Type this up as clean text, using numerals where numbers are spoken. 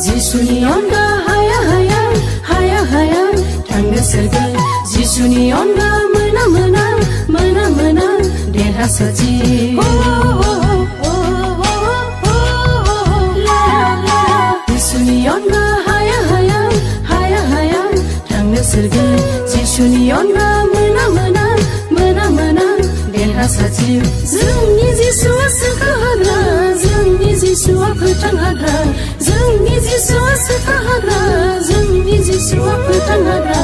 जिसुनि अनगा हाया हाया हाया हाया थांनो सोरगो जिसुनि अनगा मोना मोना मोना मोना देरहासारथि जिसुनि अनगा हाया हाया हाया हाया थांनो सोरगो जिसुनि अनगा मोना मोना मोना मोना देरहासारथि जोंनि जिसुआ सोखाहाग्रा जोंनि जिसुआ फोथांहाग्रा जोंनि जिसुआ सोखाहाग्रा जोंनि जिसुआ फोथांहाग्रा